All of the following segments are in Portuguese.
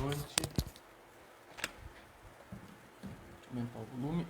noite. Deixa eu aumentar o volume.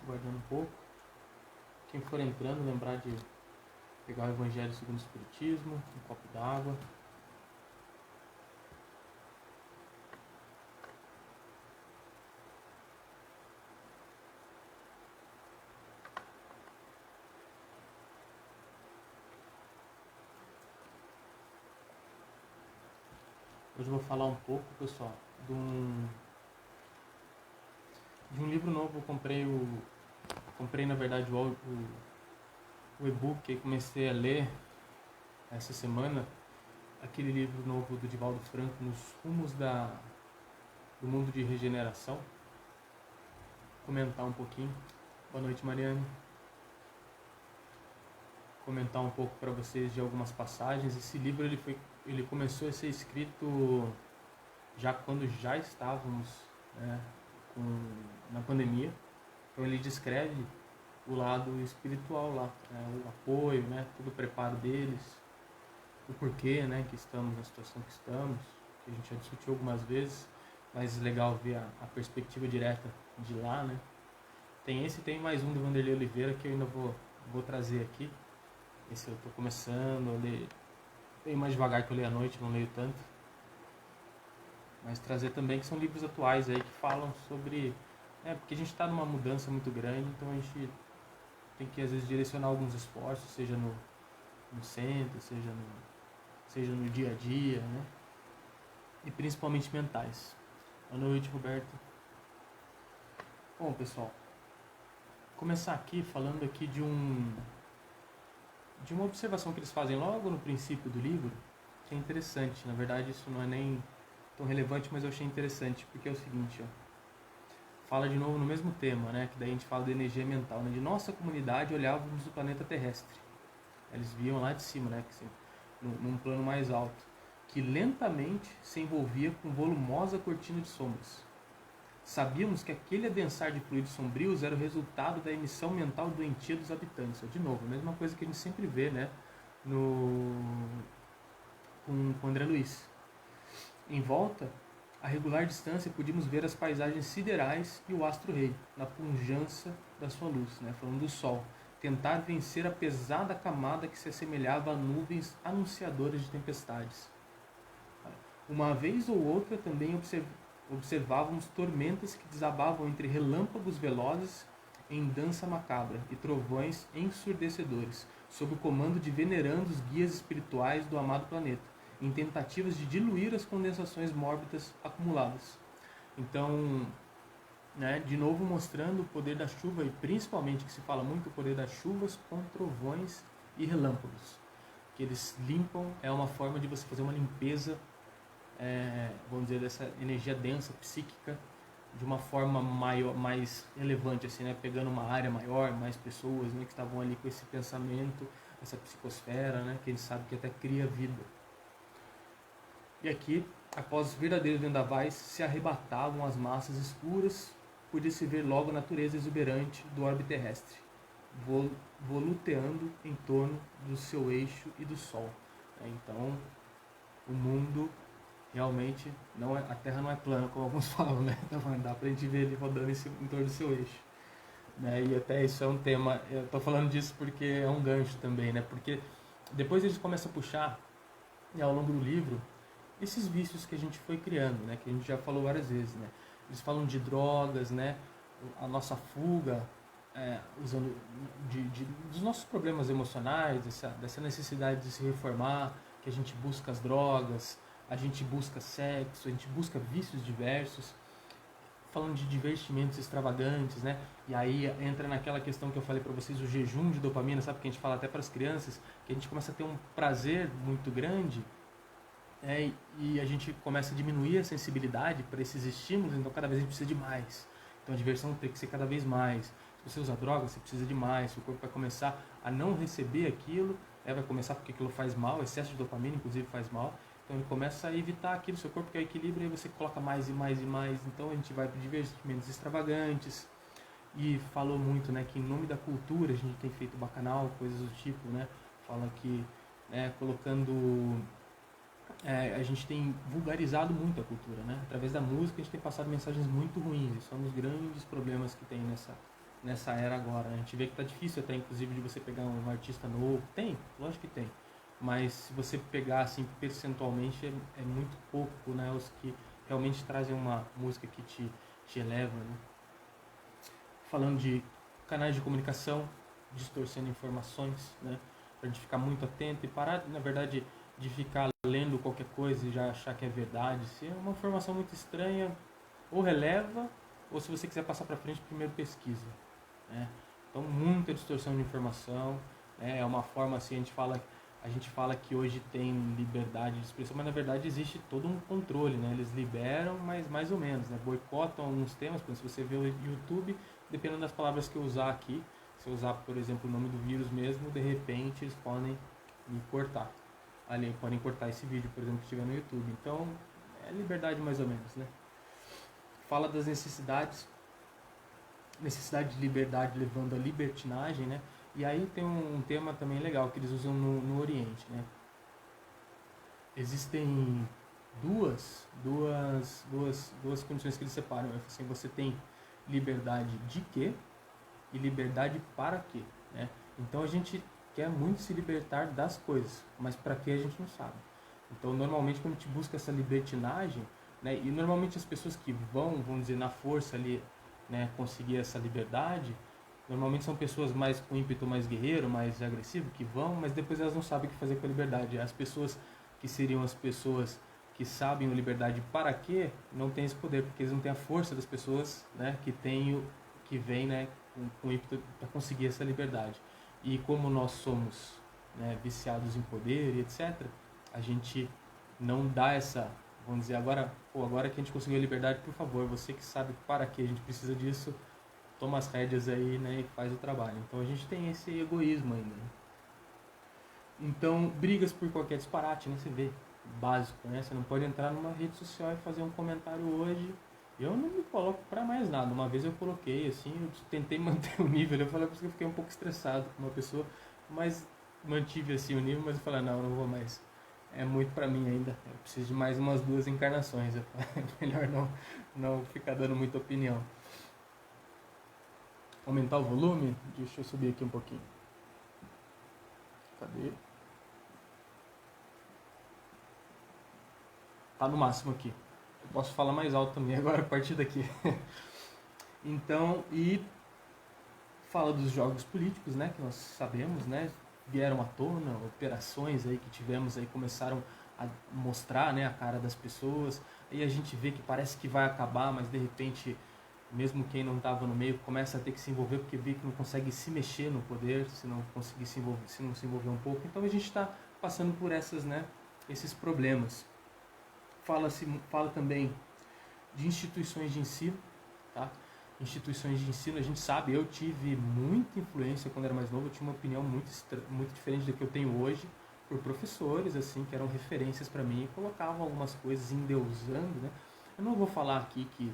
Guardando um pouco. Quem for entrando, lembrar de pegar o Evangelho segundo o Espiritismo, um copo d'água. Hoje eu vou falar um pouco, pessoal, de um livro novo. Eu comprei na verdade o e-book que comecei a ler essa semana, aquele livro novo do Divaldo Franco, Nos Rumos do Mundo de Regeneração. Comentar um pouquinho. Boa noite, Mariane. Comentar um pouco para vocês de algumas passagens. Esse livro ele começou a ser escrito já quando já estávamos, né, na pandemia. Então ele descreve o lado espiritual lá, né, o apoio, né, todo o preparo deles, o porquê, né, que estamos na situação que estamos, que a gente já discutiu algumas vezes, mas é legal ver a perspectiva direta de lá, né. Tem mais um do Vanderlei Oliveira que eu ainda vou trazer aqui. Esse eu estou começando a ler bem mais devagar, que eu leio à noite, não leio tanto. Mas trazer também que são livros atuais aí que falam sobre... porque a gente está numa mudança muito grande, então a gente tem que às vezes direcionar alguns esforços, seja no centro, seja no dia a dia, né? E principalmente mentais. Boa noite, Roberto. Bom, pessoal, começar aqui falando aqui de uma observação que eles fazem logo no princípio do livro, que é interessante. Na verdade, isso não é nem tão relevante, mas eu achei interessante, porque é o seguinte, ó. Fala de novo no mesmo tema, né? Que daí a gente fala da energia mental, né? De nossa comunidade olhávamos o planeta terrestre. Eles viam lá de cima, né? Num plano mais alto, que lentamente se envolvia com volumosa cortina de sombras. Sabíamos que aquele adensar de fluidos sombrios era o resultado da emissão mental doentia dos habitantes. De novo, a mesma coisa que a gente sempre vê, né? Com André Luiz. Em volta, a regular distância, podíamos ver as paisagens siderais e o astro-rei, na pujança da sua luz, né? Falando do sol. Tentar vencer a pesada camada que se assemelhava a nuvens anunciadoras de tempestades. Uma vez ou outra também observávamos tormentas que desabavam entre relâmpagos velozes em dança macabra e trovões ensurdecedores, sob o comando de venerandos guias espirituais do amado planeta, em tentativas de diluir as condensações mórbidas acumuladas. Então, né, de novo mostrando o poder da chuva, e principalmente que se fala muito o poder das chuvas com trovões e relâmpagos, que eles limpam, é uma forma de você fazer uma limpeza, vamos dizer, dessa energia densa, psíquica, de uma forma maior, mais relevante, assim, né, pegando uma área maior, mais pessoas, né, que estavam ali com esse pensamento, essa psicosfera, né, que a gente sabe que até cria vida. E aqui, após os verdadeiros vendavais, se arrebatavam as massas escuras, podia-se ver logo a natureza exuberante do orbe terrestre, voluteando em torno do seu eixo e do Sol. Então, o mundo realmente não é, a Terra não é plana, como alguns falam, né? Então, dá pra gente ver ele rodando em torno do seu eixo. Né? E até isso é um tema, eu tô falando disso porque é um gancho também, né? Porque depois eles começam a puxar, ao longo do livro, esses vícios que a gente foi criando, né? Que a gente já falou várias vezes, né? Eles falam de drogas, né? A nossa fuga usando dos nossos problemas emocionais, dessa necessidade de se reformar, que a gente busca as drogas, a gente busca sexo, a gente busca vícios diversos, falando de divertimentos extravagantes, né? E aí entra naquela questão que eu falei para vocês, o jejum de dopamina, sabe, que a gente fala até para as crianças, que a gente começa a ter um prazer muito grande, e a gente começa a diminuir a sensibilidade para esses estímulos, então cada vez a gente precisa de mais. Então a diversão tem que ser cada vez mais. Se você usa droga, você precisa de mais. O corpo vai começar a não receber aquilo, vai começar porque aquilo faz mal, excesso de dopamina inclusive faz mal. Então ele começa a evitar aquilo, seu corpo quer equilíbrio, aí você coloca mais e mais e mais. Então a gente vai para divertimentos extravagantes. E falou muito, né, que em nome da cultura a gente tem feito bacanal, coisas do tipo, né? Fala que, né, colocando a gente tem vulgarizado muito a cultura, né? Através da música a gente tem passado mensagens muito ruins. Isso é um dos grandes problemas que tem nessa era agora, né? A gente vê que tá difícil até, inclusive, de você pegar um artista novo. Tem, lógico que tem. Mas se você pegar, assim, percentualmente, é muito pouco, né? Os que realmente trazem uma música que te eleva, né? Falando de canais de comunicação, distorcendo informações, né? Pra gente ficar muito atento e parar, na verdade, de ficar lendo qualquer coisa e já achar que é verdade. Se é uma informação muito estranha, ou releva, ou se você quiser passar para frente, primeiro pesquisa, né? Então, muita distorção de informação, né? É uma forma assim, a gente fala que hoje tem liberdade de expressão, mas na verdade existe todo um controle, né? Eles liberam, mas mais ou menos, né? Boicotam alguns temas, por exemplo, se você vê o YouTube, dependendo das palavras que eu usar aqui, se eu usar, por exemplo, o nome do vírus mesmo, de repente eles podem me cortar. Ali, podem cortar esse vídeo, por exemplo, que estiver no YouTube. Então, é liberdade mais ou menos, né? Fala das necessidade de liberdade levando à libertinagem, né? E aí tem um tema também legal que eles usam no Oriente, né? Existem duas condições que eles separam. Assim, você tem liberdade de quê e liberdade para quê, né? Então a gente quer muito se libertar das coisas, mas para que a gente não sabe. Então normalmente quando a gente busca essa libertinagem, né, e normalmente as pessoas que vamos dizer, na força ali, né, conseguir essa liberdade, normalmente são pessoas mais com ímpeto mais guerreiro, mais agressivo, que vão, mas depois elas não sabem o que fazer com a liberdade. As pessoas que seriam as pessoas que sabem a liberdade para quê, não têm esse poder, porque eles não têm a força das pessoas, né, que vem, né, com ímpeto para conseguir essa liberdade. E como nós somos, né, viciados em poder e etc., a gente não dá essa, vamos dizer, agora que a gente conseguiu a liberdade, por favor, você que sabe para que a gente precisa disso, toma as rédeas aí, né, e faz o trabalho. Então a gente tem esse egoísmo ainda, né? Então, brigas por qualquer disparate, né, você vê, básico, né? Você não pode entrar numa rede social e fazer um comentário hoje. Eu não me coloco pra mais nada. Uma vez eu coloquei, assim, eu tentei manter o nível. Eu falei porque eu fiquei um pouco estressado com uma pessoa, mas mantive assim o nível, mas eu falei, não vou mais. É muito pra mim ainda. Eu preciso de mais umas 2 encarnações. É melhor não ficar dando muita opinião. Aumentar o volume? Deixa eu subir aqui um pouquinho. Cadê? Tá no máximo aqui. Eu posso falar mais alto também agora a partir daqui. Então, e fala dos jogos políticos, né, que nós sabemos, né, vieram à tona, operações aí que tivemos aí começaram a mostrar, né, a cara das pessoas. Aí a gente vê que parece que vai acabar, mas de repente, mesmo quem não estava no meio começa a ter que se envolver porque vê que não consegue se mexer no poder, se não conseguir se envolver, se não se envolver um pouco. Então a gente está passando por esses problemas. Fala também de instituições de ensino, tá? Instituições de ensino, a gente sabe, eu tive muita influência quando era mais novo, eu tinha uma opinião muito diferente do que eu tenho hoje, por professores, assim, que eram referências para mim e colocavam algumas coisas endeusando, né? Eu não vou falar aqui que,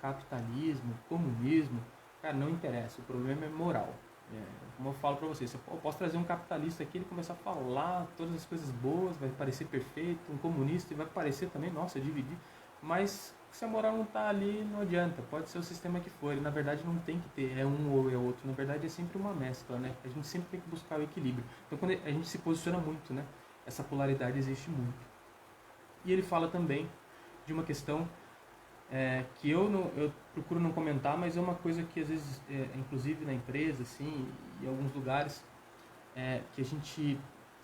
capitalismo, comunismo, cara, não interessa, o problema é moral. Como eu falo para vocês, eu posso trazer um capitalista aqui, ele começar a falar todas as coisas boas, vai parecer perfeito, um comunista vai parecer também, nossa, dividir, mas se a moral não está ali, não adianta, pode ser o sistema que for, e na verdade não tem que ter, é um ou é outro, na verdade é sempre uma mescla, né? A gente sempre tem que buscar o equilíbrio. Então quando a gente se posiciona muito, né? Essa polaridade existe muito. E ele fala também de uma questão que eu procuro não comentar, mas é uma coisa que às vezes, inclusive na empresa, assim, em alguns lugares, que a gente,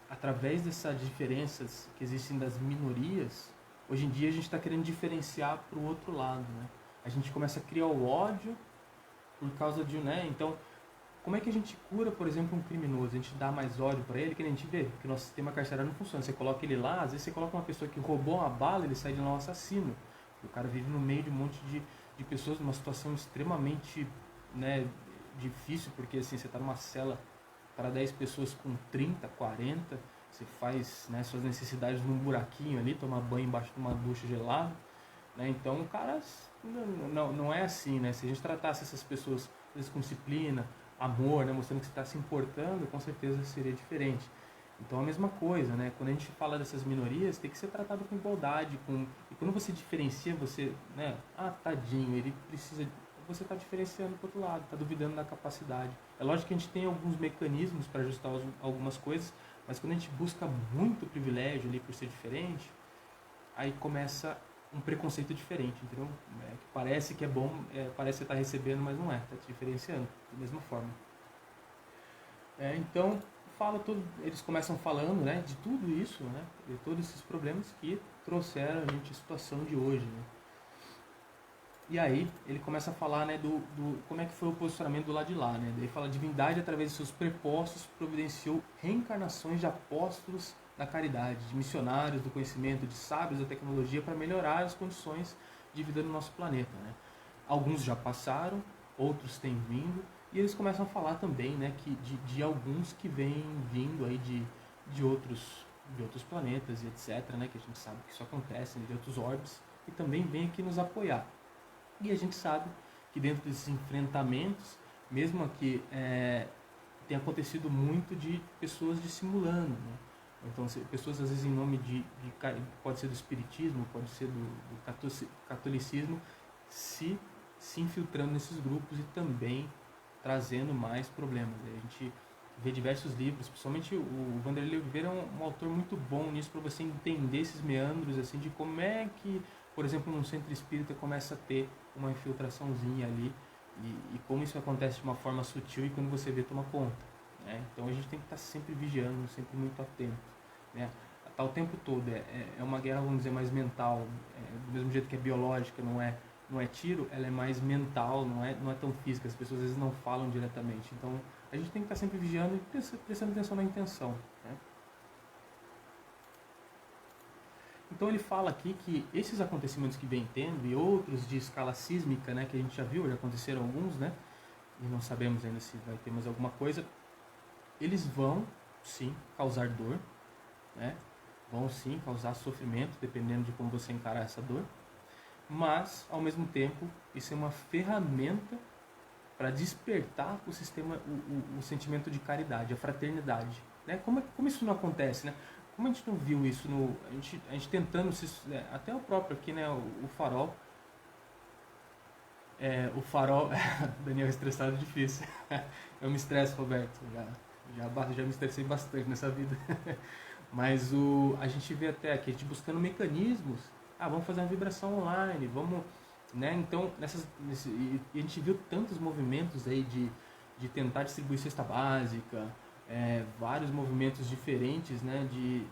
através dessas diferenças que existem das minorias, hoje em dia a gente está querendo diferenciar para o outro lado, né? A gente começa a criar o ódio por causa de, né? Então, como é que a gente cura, por exemplo, um criminoso? A gente dá mais ódio para ele, que a gente vê que o nosso sistema carcerário não funciona. Você coloca ele lá, às vezes você coloca uma pessoa que roubou uma bala, ele sai de lá um assassino. O cara vive no meio de um monte de pessoas numa situação extremamente, né, difícil, porque assim, você está numa cela para 10 pessoas com 30, 40, você faz, né, suas necessidades num buraquinho ali, toma banho embaixo de uma ducha gelada, né? Então, o cara não é assim, né? Se a gente tratasse essas pessoas às vezes, com disciplina, amor, né, mostrando que você está se importando, com certeza seria diferente. Então, a mesma coisa, né? Quando a gente fala dessas minorias, tem que ser tratado com igualdade, e quando você diferencia, você, né, tadinho, ele precisa, você está diferenciando para o outro lado, está duvidando da capacidade. É lógico que a gente tem alguns mecanismos para ajustar algumas coisas, mas quando a gente busca muito privilégio ali por ser diferente, aí começa um preconceito diferente, entendeu? Que parece que é bom, parece que você está recebendo, mas não é, está te diferenciando da mesma forma. Então, eles começam falando, né, de tudo isso, né, de todos esses problemas que trouxeram a gente à situação de hoje, né. E aí ele começa a falar, né, do como é que foi o posicionamento do lado de lá, né. Daí fala: a divindade, através de seus prepostos, providenciou reencarnações de apóstolos da caridade, de missionários do conhecimento, de sábios da tecnologia para melhorar as condições de vida no nosso planeta, né. Alguns já passaram, outros têm vindo, e eles começam a falar também, né, que de alguns que vêm vindo aí de outros planetas e etc, né, que a gente sabe que isso acontece, né, de outros orbes, e também vêm aqui nos apoiar. E a gente sabe que dentro desses enfrentamentos, mesmo aqui, tem acontecido muito de pessoas dissimulando, né? Então, pessoas às vezes em nome pode ser do espiritismo, pode ser do catolicismo, se infiltrando nesses grupos e também trazendo mais problemas. A gente vê diversos livros, principalmente o Vanderlei Oliveira é um autor muito bom nisso, para você entender esses meandros assim, de como é que, por exemplo, num centro espírita começa a ter uma infiltraçãozinha ali, e como isso acontece de uma forma sutil e quando você vê, toma conta, né? Então a gente tem que estar sempre vigiando, sempre muito atento, né? Tá o tempo todo, é uma guerra, vamos dizer, mais mental, do mesmo jeito que é biológica, não é tiro, ela é mais mental, não é tão física, as pessoas às vezes não falam diretamente. Então a gente tem que estar sempre vigiando e prestando atenção na intenção, né? Então ele fala aqui que esses acontecimentos que vem tendo e outros de escala sísmica, né, que a gente já viu, já aconteceram alguns, né, e não sabemos ainda se vai ter mais alguma coisa, eles vão sim causar dor, né, vão sim causar sofrimento, dependendo de como você encarar essa dor, mas ao mesmo tempo isso é uma ferramenta para despertar o sistema, o sentimento de caridade, a fraternidade, né? Como isso não acontece, né? Como a gente não viu isso a gente tentando até o próprio aqui, né? O farol, o farol, Daniel estressado é difícil. Eu me estresso, Roberto, já me estressei bastante nessa vida. Mas a gente vê até aqui a gente buscando mecanismos. Vamos fazer uma vibração online, vamos, né? Então, e a gente viu tantos movimentos aí de tentar distribuir cesta básica, vários movimentos diferentes, né?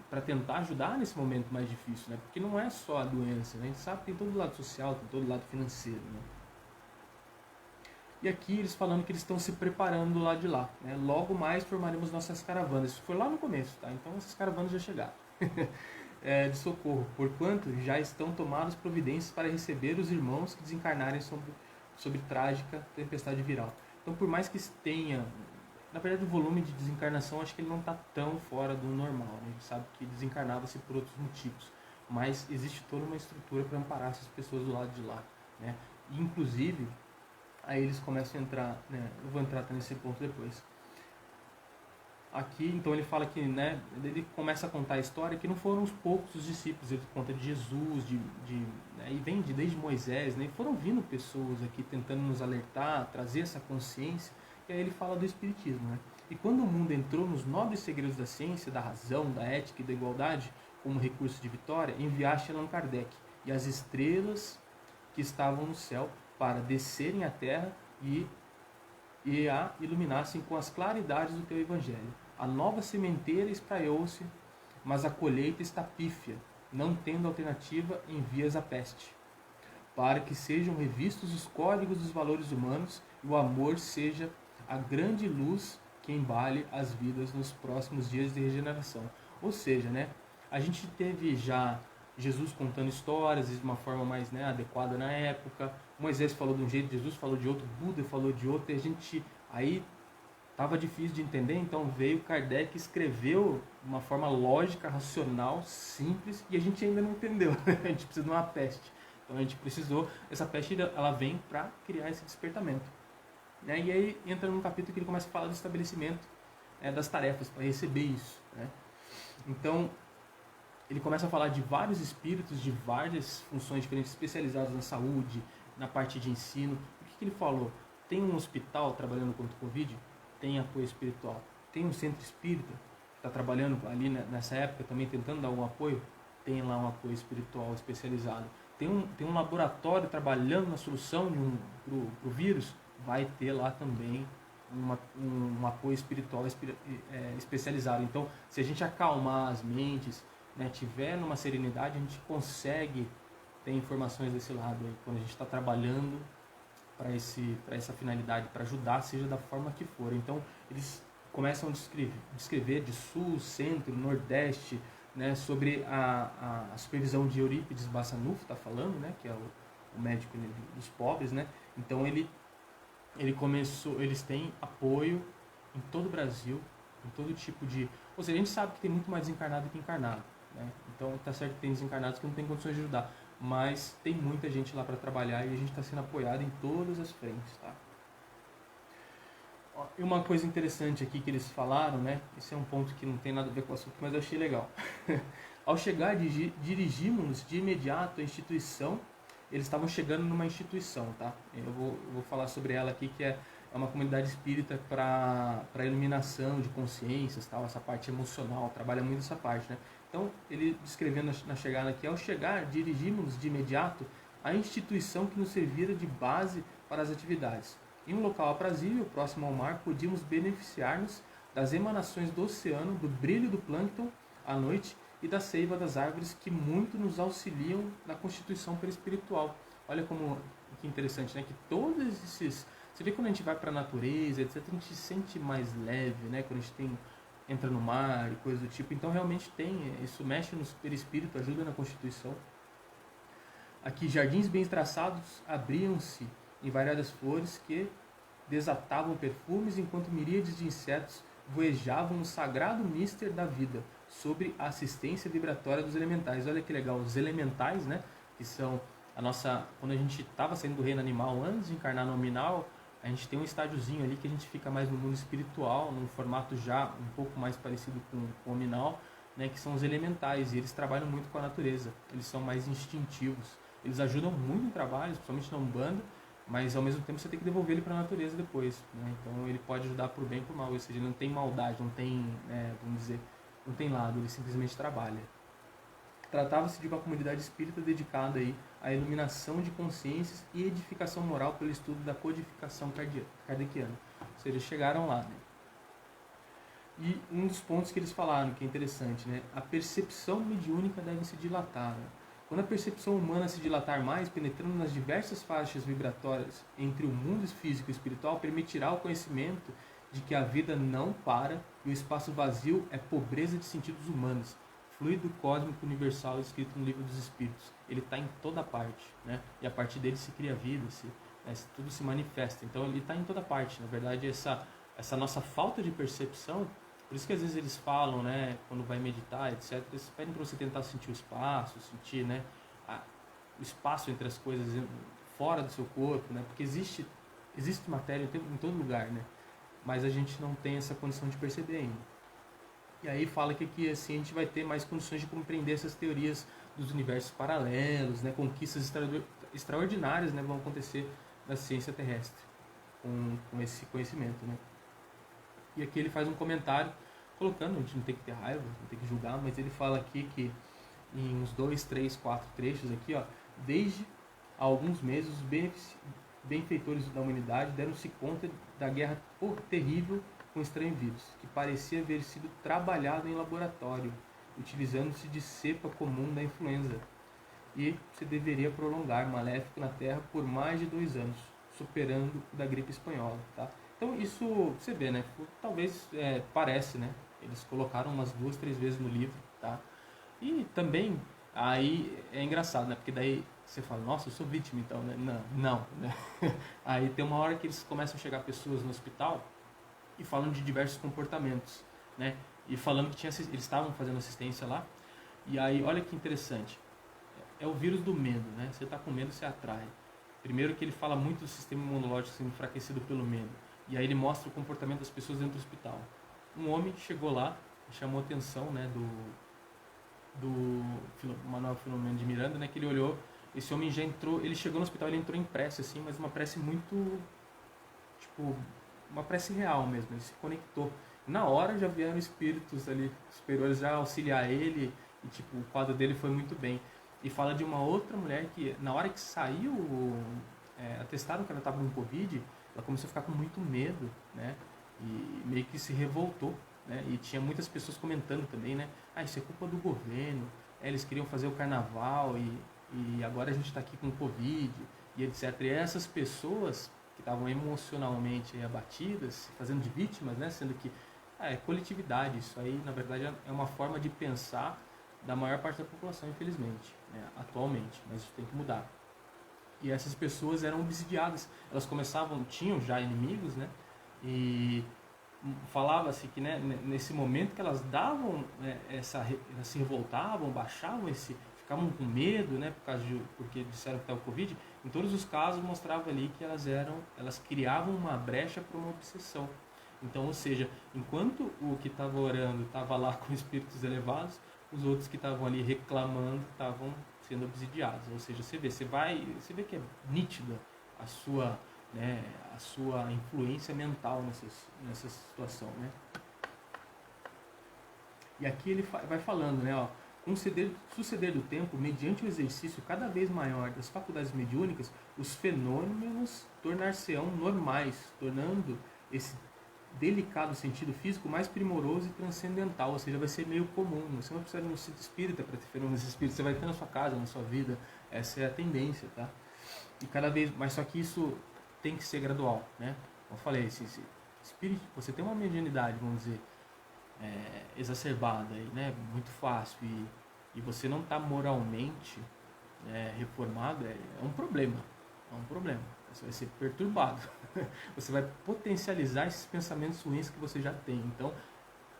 Para tentar ajudar nesse momento mais difícil, né? Porque não é só a doença, né? A gente sabe que tem todo o lado social, tem todo o lado financeiro, né? E aqui eles falando que eles estão se preparando do lado de lá, né? Logo mais formaremos nossas caravanas. Isso foi lá no começo, tá? Então essas caravanas já chegaram. De socorro, porquanto já estão tomadas providências para receber os irmãos que desencarnarem sobre trágica tempestade viral. Então, por mais que tenha, na verdade, o volume de desencarnação, acho que ele não está tão fora do normal, né? A gente sabe que desencarnava-se por outros motivos, mas existe toda uma estrutura para amparar essas pessoas do lado de lá, né? E, inclusive, aí eles começam a entrar, né? Eu vou entrar nesse ponto depois. Aqui, então ele fala que, né, ele começa a contar a história que não foram os poucos os discípulos, ele conta de Jesus, né, e vem desde Moisés, né, e foram vindo pessoas aqui tentando nos alertar, trazer essa consciência, e aí ele fala do Espiritismo, né. E quando o mundo entrou nos nobres segredos da ciência, da razão, da ética e da igualdade, como recurso de vitória, enviaste Allan Kardec, e as estrelas que estavam no céu para descerem à terra e a iluminassem com as claridades do teu evangelho. A nova sementeira espraiou-se, mas a colheita está pífia, não tendo alternativa, envias a peste, para que sejam revistos os códigos dos valores humanos e o amor seja a grande luz que embale as vidas nos próximos dias de regeneração. Ou seja, né, a gente teve já Jesus contando histórias de uma forma mais, né, adequada na época. Moisés falou de um jeito, Jesus falou de outro, Buda falou de outro, e a gente aí estava difícil de entender, então veio Kardec, escreveu de uma forma lógica, racional, simples, e a gente ainda não entendeu. A gente precisa de uma peste. Então a gente precisou, essa peste ela vem para criar esse despertamento. Né? E aí entra num capítulo que ele começa a falar do estabelecimento das tarefas para receber isso. Né? Então ele começa a falar de vários espíritos, de várias funções diferentes, especializadas na saúde, na parte de ensino. O que ele falou? Tem um hospital trabalhando contra o Covid? Tem apoio espiritual. Tem um centro espírita que está trabalhando ali nessa época também tentando dar algum apoio? Tem lá um apoio espiritual especializado. Tem um laboratório trabalhando na solução pro vírus? Vai ter lá também um apoio espiritual especializado. Então, se a gente acalmar as mentes, né, tiver numa serenidade, a gente consegue ter informações desse lado aí, quando a gente está trabalhando para essa finalidade, para ajudar, seja da forma que for. Então, eles começam a descrever de sul, centro, nordeste, né, sobre a supervisão de Eurípides Bassanufo, está falando, né, que é o médico dos pobres, né? Então, eles têm apoio em todo o Brasil, em todo tipo de... Ou seja, a gente sabe que tem muito mais desencarnado que encarnado, né? Então, tá certo que tem desencarnados que não tem condições de ajudar, mas tem muita gente lá para trabalhar e a gente está sendo apoiado em todas as frentes, tá? E uma coisa interessante aqui que eles falaram, né? Esse é um ponto que não tem nada a ver com o assunto, mas eu achei legal. Ao chegar, dirigimos-nos de imediato à instituição. Eles estavam chegando numa instituição, tá? Eu vou falar sobre ela aqui, que é uma comunidade espírita para iluminação de consciências, tal, essa parte emocional, trabalha muito essa parte, né? Então, ele descrevendo na chegada aqui, ao chegar, dirigimos-nos de imediato à instituição que nos servira de base para as atividades. Em um local aprazível, próximo ao mar, podíamos beneficiar-nos das emanações do oceano, do brilho do plâncton à noite e da seiva das árvores, que muito nos auxiliam na constituição perispiritual. Olha como que interessante, né? Que todos esses... Você vê quando a gente vai para a natureza, etc., a gente se sente mais leve, né? Quando a gente entra no mar e coisa do tipo. Então, realmente isso mexe no perispírito, ajuda na constituição. Aqui, jardins bem traçados abriam-se em variadas flores que desatavam perfumes, enquanto miríades de insetos voejavam no sagrado mister da vida, sobre a assistência vibratória dos elementais. Olha que legal, os elementais, né, que são a nossa... Quando a gente estava saindo do reino animal, antes de encarnar no nominal, a gente tem um estádiozinho ali que a gente fica mais no mundo espiritual, num formato já um pouco mais parecido com o nominal, né, que são os elementais, e eles trabalham muito com a natureza, eles são mais instintivos, eles ajudam muito no trabalho, principalmente na Umbanda, mas ao mesmo tempo você tem que devolver ele para a natureza depois, né? Então ele pode ajudar por bem e por mal, ou seja, ele não tem maldade, não tem, vamos dizer, não tem lado, ele simplesmente trabalha. Tratava-se de uma comunidade espírita dedicada aí à iluminação de consciências e edificação moral pelo estudo da codificação kardeciana. Ou seja, chegaram lá, né? E um dos pontos que eles falaram, que é interessante, né? A percepção mediúnica deve se dilatar, né? Quando a percepção humana se dilatar mais, penetrando nas diversas faixas vibratórias entre o mundo físico e espiritual, permitirá o conhecimento de que a vida não para e o espaço vazio é pobreza de sentidos humanos, fluido cósmico universal escrito no livro dos Espíritos. Ele está em toda parte, né? E a partir dele se cria a vida, tudo se manifesta. Então ele está em toda parte. Na verdade, essa nossa falta de percepção, por isso que às vezes eles falam, né, quando vai meditar, etc., eles pedem para você tentar sentir o espaço, sentir, né, o espaço entre as coisas fora do seu corpo, né, porque existe matéria em todo lugar, né, mas a gente não tem essa condição de perceber ainda. E aí fala que aqui assim, a gente vai ter mais condições de compreender essas teorias dos universos paralelos, né, conquistas extraordinárias, né, vão acontecer na ciência terrestre com esse conhecimento, né. E aqui ele faz um comentário colocando, a gente não tem que ter raiva, não tem que julgar, mas ele fala aqui que em uns 2, 3, 4 trechos aqui, ó, desde Há alguns meses, os benfeitores da humanidade deram-se conta da guerra terrível com o estranho vírus, que parecia haver sido trabalhado em laboratório, utilizando-se de cepa comum da influenza, e se deveria prolongar maléfico na Terra por mais de 2 anos, superando o da gripe espanhola. Tá? Então isso você vê, né? Talvez parece, né? Eles colocaram umas 2, 3 vezes no livro, tá? E também aí é engraçado, né? Porque daí você fala, nossa, eu sou vítima então, né? Não, né? Aí tem uma hora que eles começam a chegar pessoas no hospital e falando de diversos comportamentos, né? E falando que eles estavam fazendo assistência lá. E aí, olha que interessante. É o vírus do medo, né? Você está com medo, você atrai. Primeiro que ele fala muito do sistema imunológico sendo enfraquecido pelo medo. E aí ele mostra o comportamento das pessoas dentro do hospital. Um homem chegou lá e chamou a atenção, né, do Manuel Filomeno de Miranda, né, que ele olhou, esse homem já entrou, ele chegou no hospital, ele entrou em prece, assim, mas uma prece muito, tipo, uma prece real mesmo, ele se conectou. Na hora já vieram espíritos ali superiores já auxiliar ele, e tipo, o quadro dele foi muito bem. E fala de uma outra mulher que, na hora que saiu, atestaram que ela estava com Covid, ela começou a ficar com muito medo, né? E meio que se revoltou, né? E tinha muitas pessoas comentando também, né? Ah, isso é culpa do governo, eles queriam fazer o carnaval e agora a gente está aqui com Covid e etc. E essas pessoas que estavam emocionalmente abatidas, fazendo de vítimas, né? Sendo que é coletividade, isso aí na verdade é uma forma de pensar da maior parte da população, infelizmente, né, atualmente, mas isso tem que mudar. E essas pessoas eram obsidiadas, elas tinham já inimigos, né, e falava-se que, né, nesse momento que elas davam, né, elas se revoltavam, baixavam ficavam com medo, né, porque disseram que estava o Covid, em todos os casos mostrava ali que elas criavam uma brecha para uma obsessão. Então, ou seja, enquanto o que estava orando estava lá com espíritos elevados, os outros que estavam ali reclamando estavam sendo obsidiados. Ou seja, você vê que é nítida a sua, né, a sua influência mental nessa situação, né? E aqui ele vai falando, né, ó, com o suceder do tempo, mediante o exercício cada vez maior das faculdades mediúnicas, os fenômenos tornar-se-ão normais, tornando esse delicado sentido físico mais primoroso e transcendental, ou seja, vai ser meio comum. Você não precisa ir no centro espírita para ter fenômenos espíritas, você vai ter na sua casa, na sua vida. Essa é a tendência, tá? E cada vez, mas só que isso tem que ser gradual, né? Como eu falei, se espírito, você tem uma mediunidade, vamos dizer, exacerbada, né? Muito fácil e você não está moralmente reformado, é um problema. É um problema. Você vai ser perturbado. Você vai potencializar esses pensamentos ruins que você já tem. Então,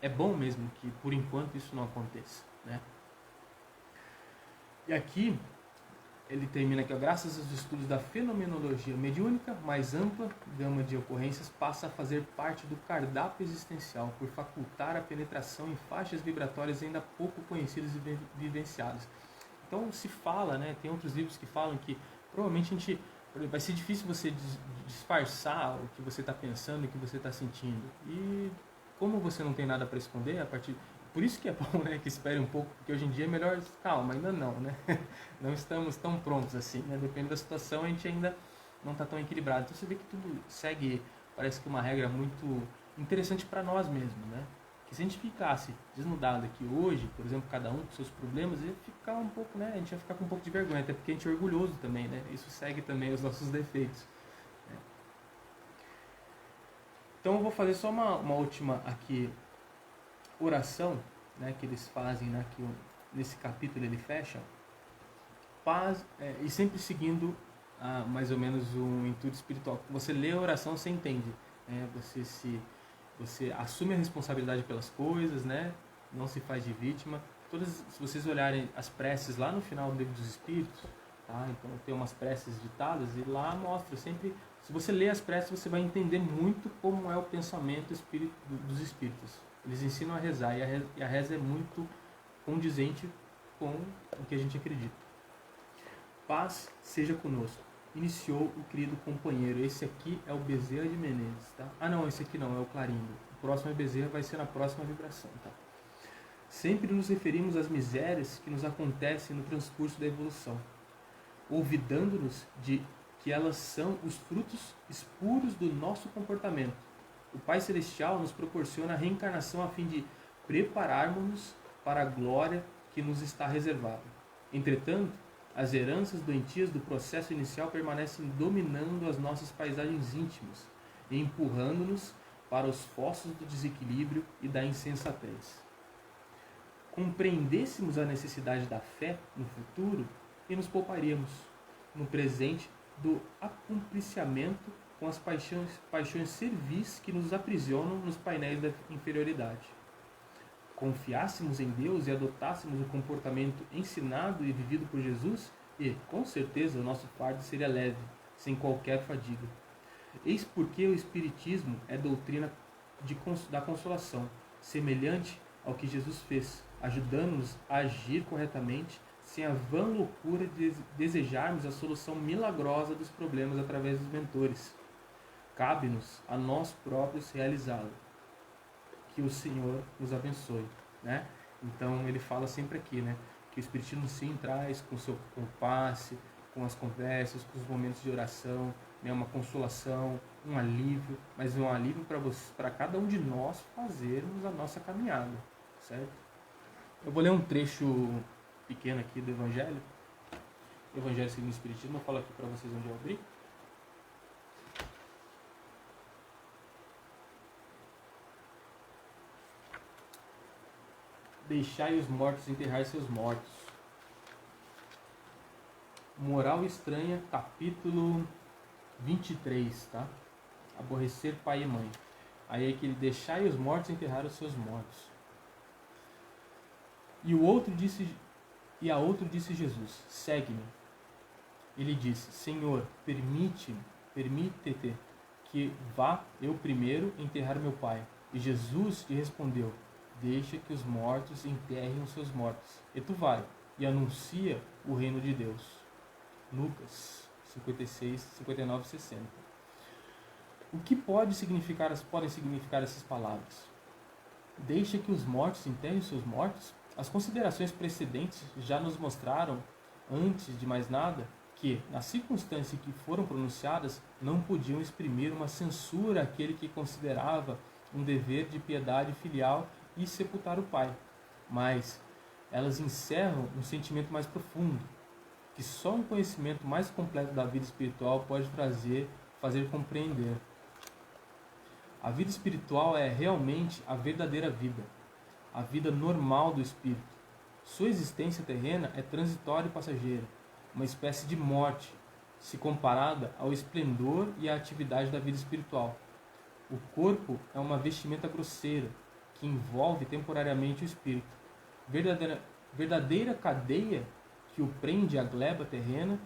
é bom mesmo que, por enquanto, isso não aconteça, né? E aqui, ele termina aqui, ó, graças aos estudos da fenomenologia mediúnica, mais ampla gama de ocorrências passa a fazer parte do cardápio existencial, por facultar a penetração em faixas vibratórias ainda pouco conhecidas e vivenciadas. Então, se fala, né, tem outros livros que falam que provavelmente vai ser difícil você disfarçar o que você está pensando, o que você está sentindo. E como você não tem nada para esconder, por isso que é bom, né, que espere um pouco, porque hoje em dia é melhor, calma, ainda não, né? Não estamos tão prontos assim, né? Depende da situação, a gente ainda não está tão equilibrado. Então você vê que tudo segue, parece que uma regra muito interessante para nós mesmos, né? Que se a gente ficasse desnudado aqui hoje, por exemplo, cada um com seus problemas, ia ficar um pouco, né? A gente ia ficar com um pouco de vergonha, até porque a gente é orgulhoso também, né? Isso segue também os nossos defeitos. Né? Então eu vou fazer só uma última aqui oração, né? Que eles fazem, né? Que nesse capítulo ele fecha. Paz, e sempre seguindo mais ou menos um intuito espiritual. Você lê a oração, você entende, né? Você assume a responsabilidade pelas coisas, né? Não se faz de vítima. Se vocês olharem as preces lá no final do Livro dos Espíritos, tá? Então tem umas preces ditadas e lá mostra sempre. Se você ler as preces, você vai entender muito como é o pensamento dos espíritos. Eles ensinam a rezar e a reza é muito condizente com o que a gente acredita. Paz seja conosco. Iniciou o querido companheiro. Esse aqui é o Bezerra de Menezes, tá? Ah, não, esse aqui não, é o Clarindo. O próximo é Bezerra, vai ser na próxima vibração, tá? Sempre nos referimos às misérias que nos acontecem no transcurso da evolução. olvidando-nos de que elas são os frutos espuros do nosso comportamento. O Pai Celestial nos proporciona a reencarnação a fim de prepararmos-nos para a glória que nos está reservada. Entretanto, as heranças doentias do processo inicial permanecem dominando as nossas paisagens íntimas e empurrando-nos para os fossos do desequilíbrio e da insensatez. Compreendêssemos a necessidade da fé no futuro e nos pouparíamos, no presente, do acompliciamento com as paixões servis que nos aprisionam nos painéis da inferioridade. Confiássemos em Deus e adotássemos o comportamento ensinado e vivido por Jesus, e, com certeza, o nosso fardo seria leve, sem qualquer fadiga. Eis porque o Espiritismo é doutrina da consolação, semelhante ao que Jesus fez, ajudando-nos a agir corretamente, sem a vã loucura de desejarmos a solução milagrosa dos problemas através dos mentores. Cabe-nos a nós próprios realizá-lo. Que o Senhor nos abençoe, né? Então ele fala sempre aqui, né, que o Espiritismo sim traz com o seu compasse, com as conversas, com os momentos de oração, né, uma consolação, um alívio, mas um alívio para cada um de nós fazermos a nossa caminhada, certo? Eu vou ler um trecho pequeno aqui do Evangelho. Evangelho segundo o Espiritismo, eu falo aqui para vocês onde eu abri. Deixai os mortos enterrar seus mortos. Moral estranha, capítulo 23, tá? Aborrecer pai e mãe. Aí é que ele deixai os mortos enterrar os seus mortos. E a outro disse Jesus: segue-me. Ele disse: Senhor, permite-te que vá eu primeiro enterrar meu pai. E Jesus lhe respondeu: deixa que os mortos enterrem os seus mortos. E tu vai e anuncia o reino de Deus. Lucas 56, 59 e 60. O que podem significar essas palavras? Deixa que os mortos enterrem os seus mortos? As considerações precedentes já nos mostraram, antes de mais nada, que, nas circunstâncias que foram pronunciadas, não podiam exprimir uma censura àquele que considerava um dever de piedade filial e sepultar o pai. Mas elas encerram um sentimento mais profundo, que só um conhecimento mais completo da vida espiritual pode fazer compreender. A vida espiritual é realmente a verdadeira vida, a vida normal do espírito. Sua existência terrena é transitória e passageira, uma espécie de morte, se comparada ao esplendor e à atividade da vida espiritual. O corpo é uma vestimenta grosseira, que envolve temporariamente o espírito. Verdadeira cadeia que o prende à gleba terrena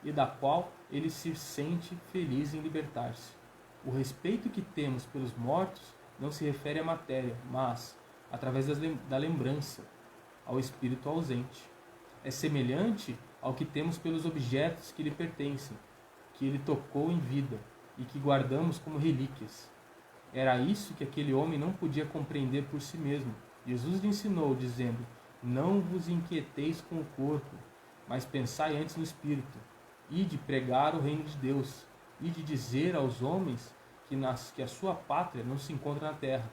e da qual ele se sente feliz em libertar-se. O respeito que temos pelos mortos não se refere à matéria, mas, através da lembrança, ao espírito ausente. É semelhante ao que temos pelos objetos que lhe pertencem, que ele tocou em vida e que guardamos como relíquias. Era isso que aquele homem não podia compreender por si mesmo. Jesus lhe ensinou, dizendo: não vos inquieteis com o corpo, mas pensai antes no espírito, e de pregar o reino de Deus, e de dizer aos homens que a sua pátria não se encontra na terra,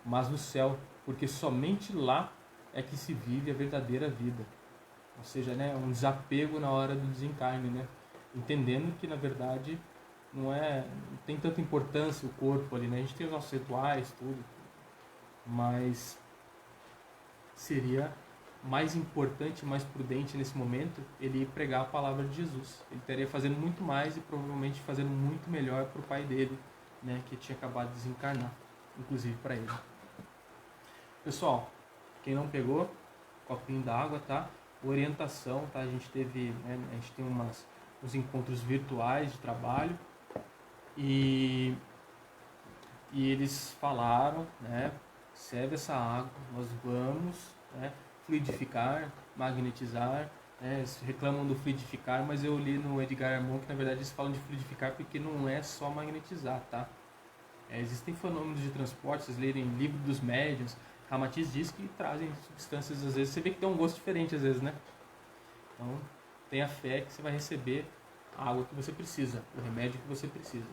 mas no céu, porque somente lá é que se vive a verdadeira vida. Ou seja, né, um desapego na hora do desencarne, né? Entendendo que, na verdade, não tem tanta importância o corpo ali, né? A gente tem os nossos rituais, tudo, mas seria mais importante, mais prudente nesse momento ele ir pregar a palavra de Jesus. Ele estaria fazendo muito mais e provavelmente fazendo muito melhor para o pai dele, né, que tinha acabado de desencarnar, inclusive para ele. Pessoal, quem não pegou, copinho d'água, tá? Orientação, tá? A gente teve, né, a gente tem uns encontros virtuais de trabalho e eles falaram, né, serve essa água, nós vamos, né, fluidificar, magnetizar, né, eles reclamam do fluidificar, mas eu li no Edgar Armon que na verdade eles falam de fluidificar porque não é só magnetizar, tá? Existem fenômenos de transporte, vocês lerem livro dos médiuns, Ramatiz diz que trazem substâncias, às vezes, você vê que tem um gosto diferente às vezes, né? Então, tenha fé que você vai receber a água que você precisa, o remédio que você precisa.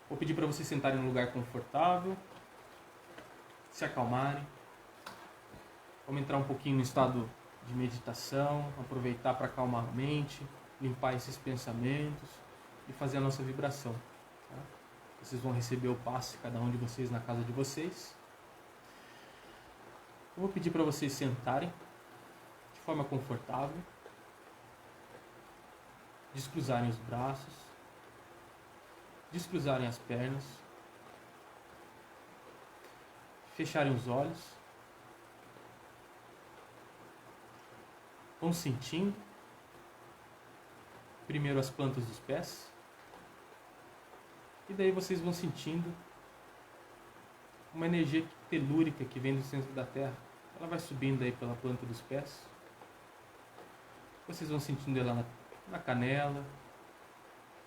Vou pedir para vocês sentarem num lugar confortável, se acalmarem. Vamos entrar um pouquinho no estado de meditação, aproveitar para acalmar a mente, limpar esses pensamentos e fazer a nossa vibração. Tá? Vocês vão receber o passe, cada um de vocês, na casa de vocês. Eu vou pedir para vocês sentarem de forma confortável, descruzarem os braços, descruzarem as pernas, fecharem os olhos, vão sentindo primeiro as plantas dos pés, e daí vocês vão sentindo uma energia telúrica que vem do centro da Terra. Ela vai subindo aí pela planta dos pés. Vocês vão sentindo ela na canela,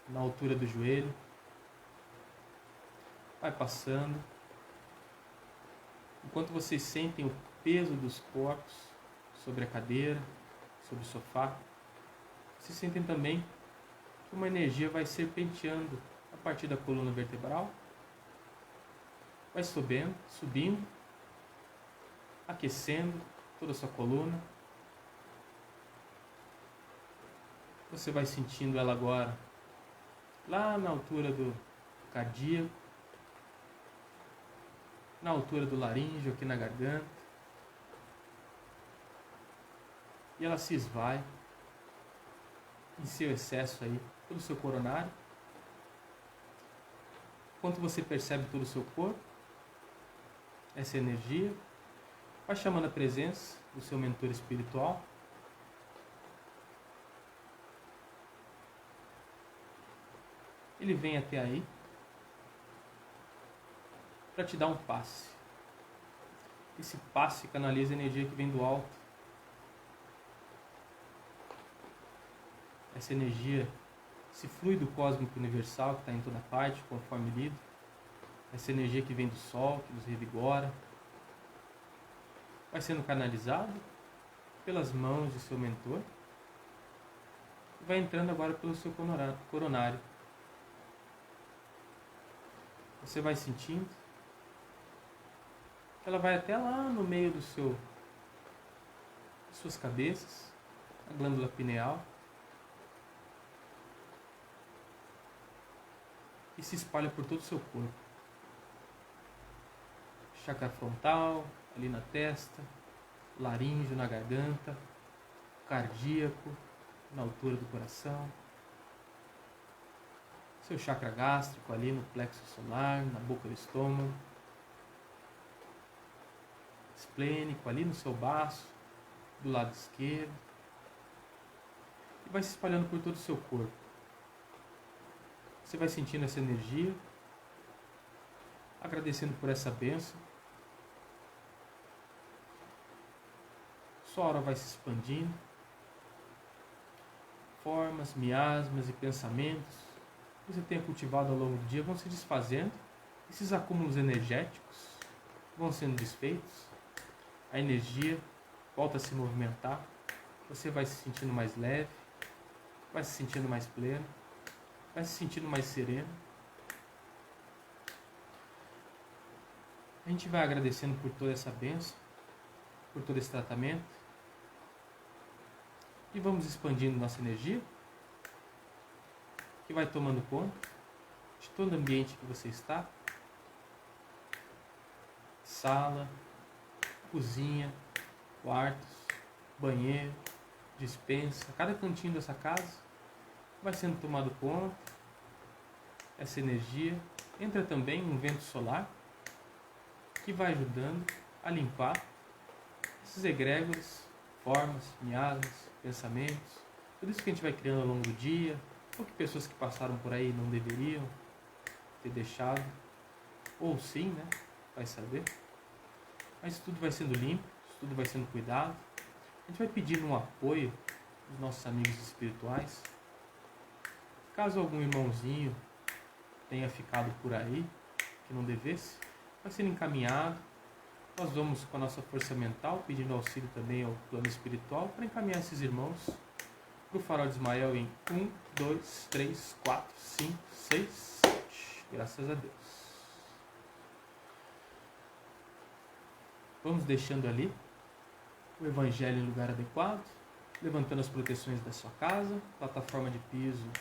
na altura do joelho. Vai passando. Enquanto vocês sentem o peso dos corpos sobre a cadeira, sobre o sofá, vocês sentem também que uma energia vai serpenteando a partir da coluna vertebral, vai subindo, aquecendo toda a sua coluna. Você vai sentindo ela agora lá na altura do cardíaco, na altura do laríngeo, aqui na garganta. E ela se esvai em seu excesso aí, todo o seu coronário. Enquanto você percebe todo o seu corpo, essa energia, vai chamando a presença do seu mentor espiritual. Ele vem até aí para te dar um passe. Esse passe canaliza a energia que vem do alto. Essa energia, esse fluido cósmico universal que está em toda parte, conforme lido. Essa energia que vem do sol, que nos revigora, vai sendo canalizado pelas mãos de seu mentor e vai entrando agora pelo seu coronário. Você vai sentindo que ela vai até lá no meio de suas cabeças, a glândula pineal, e se espalha por todo o seu corpo. Chakra frontal, ali na testa, laríngeo na garganta, cardíaco, na altura do coração, seu chakra gástrico ali no plexo solar, na boca do estômago, esplênico ali no seu baço, do lado esquerdo, e vai se espalhando por todo o seu corpo. Você vai sentindo essa energia, agradecendo por essa bênção. Sua aura vai se expandindo. Formas, miasmas e pensamentos que você tenha cultivado ao longo do dia vão se desfazendo. Esses acúmulos energéticos vão sendo desfeitos. A energia volta a se movimentar. Você vai se sentindo mais leve, vai se sentindo mais pleno, vai se sentindo mais sereno. A gente vai agradecendo por toda essa bênção, por todo esse tratamento. E vamos expandindo nossa energia, que vai tomando conta de todo o ambiente que você está. Sala, cozinha, quartos, banheiro, despensa, cada cantinho dessa casa vai sendo tomado conta. Essa energia entra também um vento solar que vai ajudando a limpar esses egrégores, formas, miasmas, pensamentos, tudo isso que a gente vai criando ao longo do dia, ou que pessoas que passaram por aí não deveriam ter deixado, ou sim, né? Vai saber. Mas tudo vai sendo limpo, tudo vai sendo cuidado. A gente vai pedindo um apoio dos nossos amigos espirituais. Caso algum irmãozinho tenha ficado por aí, que não devesse, vai sendo encaminhado. Nós vamos com a nossa força mental, pedindo auxílio também ao plano espiritual para encaminhar esses irmãos Para o farol de Ismael em 1, 2, 3, 4, 5, 6, 7. Graças a Deus. Vamos deixando ali o Evangelho em lugar adequado, levantando as proteções da sua casa, plataforma de piso,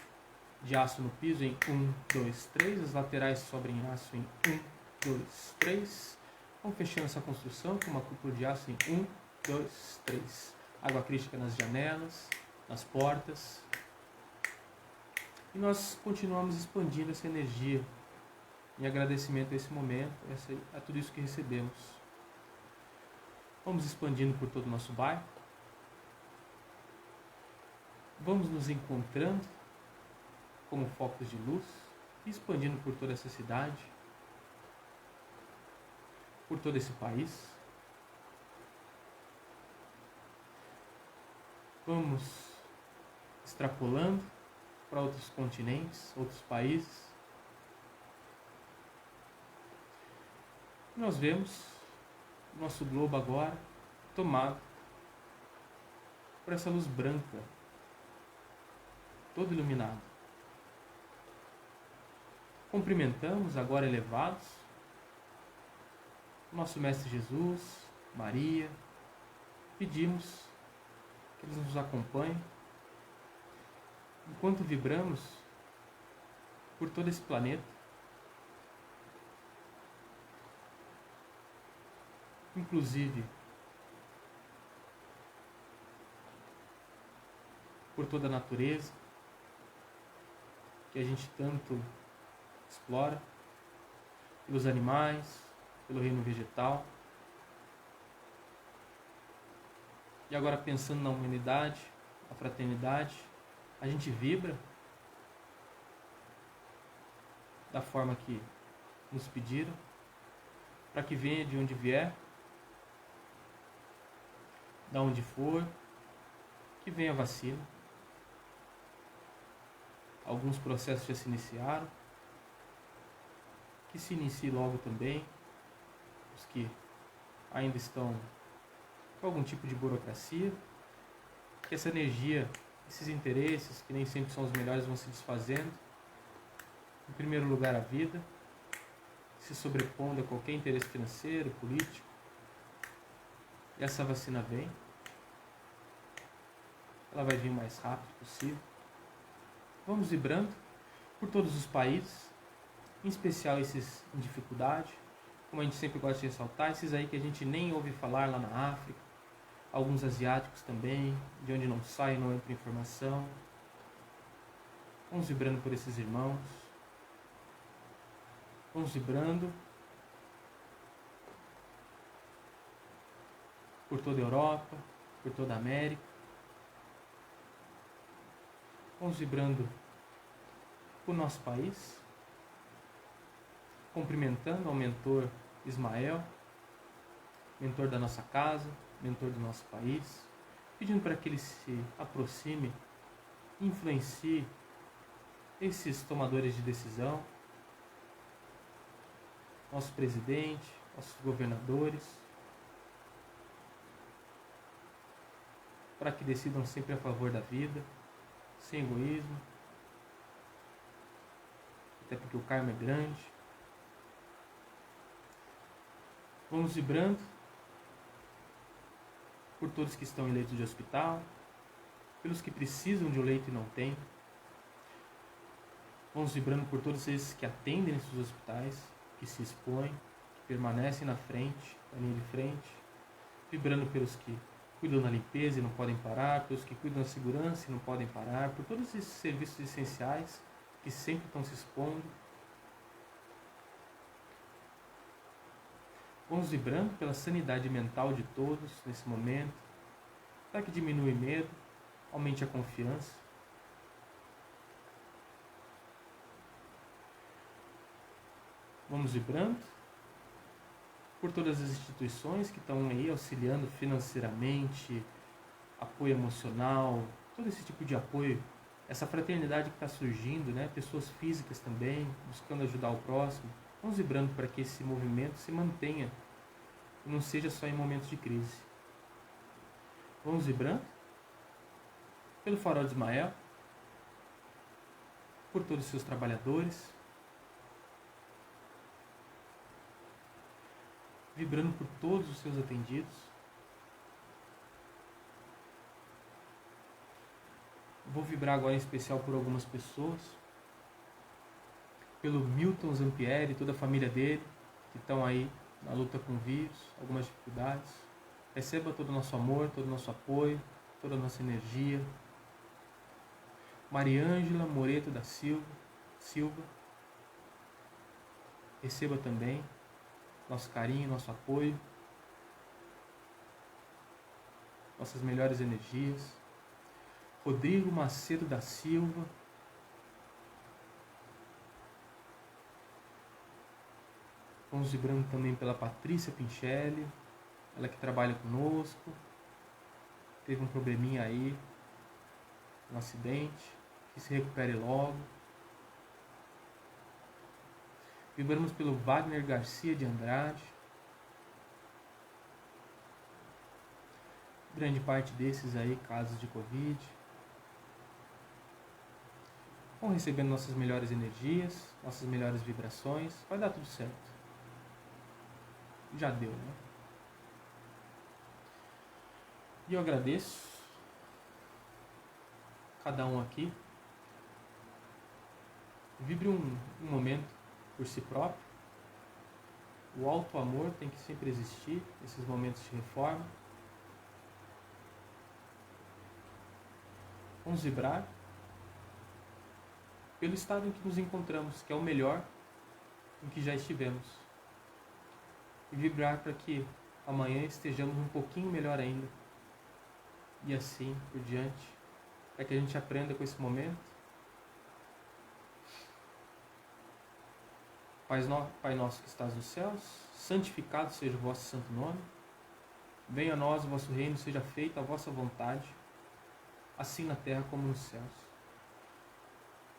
de aço no piso em 1, 2, 3, as laterais sobrem aço em 1, 2, 3. Vamos fechando essa construção com uma cúpula de aço em 1, 2, 3. Água crística nas janelas, nas portas. E nós continuamos expandindo essa energia em agradecimento a esse momento, a tudo isso que recebemos. Vamos expandindo por todo o nosso bairro. Vamos nos encontrando como focos de luz, expandindo por toda essa cidade, por todo esse país. Vamos extrapolando para outros continentes, outros países. Nós vemos o nosso globo agora tomado por essa luz branca, todo iluminado. Cumprimentamos, agora elevados, o nosso Mestre Jesus, Maria. Pedimos que eles nos acompanhem enquanto vibramos por todo esse planeta, inclusive por toda a natureza que a gente tanto explora, pelos animais, pelo reino vegetal. E agora, pensando na humanidade, na fraternidade, a gente vibra da forma que nos pediram, para que venha de onde vier, da onde for, que venha a vacina. Alguns processos já se iniciaram, que se inicie logo também, os que ainda estão com algum tipo de burocracia, que essa energia, esses interesses, que nem sempre são os melhores, vão se desfazendo. Em primeiro lugar, a vida, se sobrepondo a qualquer interesse financeiro, político. E essa vacina vem, ela vai vir o mais rápido possível. Vamos vibrando por todos os países, em especial esses em dificuldade, como a gente sempre gosta de ressaltar, esses aí que a gente nem ouve falar lá na África, alguns asiáticos também, de onde não sai, não entra informação. Vamos vibrando por esses irmãos, vamos vibrando por toda a Europa, por toda a América. Vamos vibrando por nosso país, cumprimentando ao mentor Ismael, mentor da nossa casa, mentor do nosso país, pedindo para que ele se aproxime, influencie esses tomadores de decisão, nosso presidente, nossos governadores, para que decidam sempre a favor da vida, sem egoísmo, até porque o karma é grande. Vamos vibrando por todos que estão em leitos de hospital, pelos que precisam de um leito e não têm. Vamos vibrando por todos esses que atendem nesses hospitais, que se expõem, que permanecem na frente, na linha de frente, vibrando pelos que cuidam da limpeza e não podem parar, pelos que cuidam da segurança e não podem parar, por todos esses serviços essenciais que sempre estão se expondo. Vamos vibrando pela sanidade mental de todos nesse momento, para que diminua o medo, aumente a confiança. Vamos vibrando por todas as instituições que estão aí auxiliando financeiramente, apoio emocional, todo esse tipo de apoio, essa fraternidade que está surgindo, né? Pessoas físicas também, buscando ajudar o próximo. Vamos vibrando para que esse movimento se mantenha e não seja só em momentos de crise. Vamos vibrando pelo Farol de Ismael, por todos os seus trabalhadores, vibrando por todos os seus atendidos. Vou vibrar agora em especial por algumas pessoas, pelo Milton Zampieri e toda a família dele, que estão aí na luta com o vírus, algumas dificuldades. Receba todo o nosso amor, todo o nosso apoio, toda a nossa energia. Mariângela Moreto da Silva, receba também nosso carinho, nosso apoio, nossas melhores energias. Rodrigo Macedo da Silva, vamos vibrando também pela Patrícia Pinchelli, ela que trabalha conosco, teve um probleminha aí, um acidente, que se recupere logo. Vibramos pelo Wagner Garcia de Andrade. Grande parte desses aí, casos de Covid. Vão recebendo nossas melhores energias, nossas melhores vibrações. Vai dar tudo certo. Já deu, né? E eu agradeço cada um aqui. Vibre um momento por si próprio. O alto amor tem que sempre existir, esses momentos de reforma. Vamos vibrar pelo estado em que nos encontramos, que é o melhor em que já estivemos. E vibrar para que amanhã estejamos um pouquinho melhor ainda. E assim por diante, para que a gente aprenda com esse momento. Pai nosso que estás nos céus, santificado seja o vosso santo nome. Venha a nós o vosso reino, seja feita a vossa vontade, assim na terra como nos céus.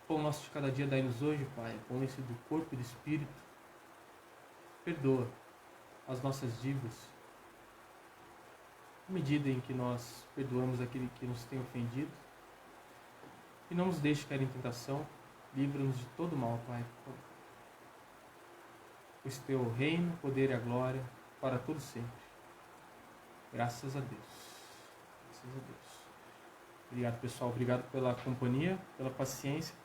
Pão nosso de cada dia dai-nos hoje, Pai, pão esse do corpo e do espírito. Perdoa as nossas dívidas, à medida em que nós perdoamos aquele que nos tem ofendido. E não nos deixe cair em tentação, livra-nos de todo mal, Pai. Pois teu reino, o poder e a glória para todo sempre. Graças a Deus. Graças a Deus. Obrigado, pessoal. Obrigado pela companhia, pela paciência.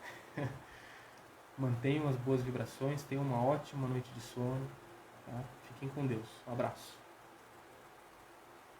Mantenham as boas vibrações. Tenham uma ótima noite de sono. Tá? Fiquem com Deus. Um abraço.